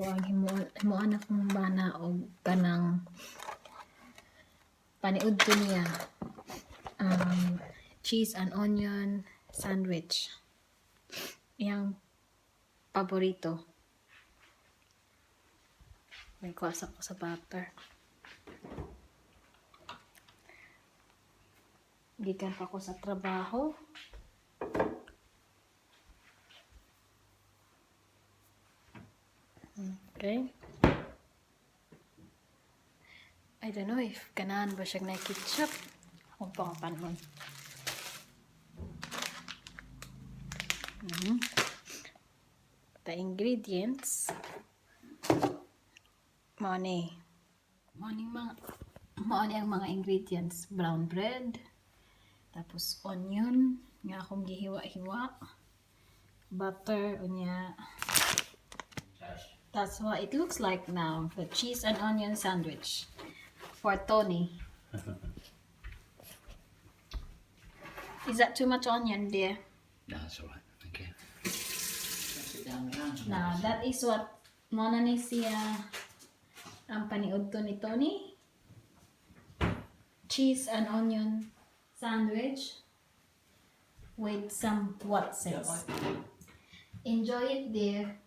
ako ang himuan akong bana o kanang paniud ko niya cheese and onion sandwich. Yang paborito. May kuwas ako sa butter. Gikan pa ko sa trabaho. Okay. I don't know if ganahan ba siyang na-ketchup. Akong pangapanon. The ingredients. Mao ni ang mga ingredients. Brown bread. Tapos onion. Nga akong gihiwa-hiwa. Butter. Unya. That's what it looks like now. The cheese and onion sandwich. For Tony. Is that too much onion, dear? No, that's alright. Thank you. Sit down now. Now, that is what muna ni siya ang paniud to ni Tony. Cheese and onion sandwich with some what sauce. Enjoy it, dear.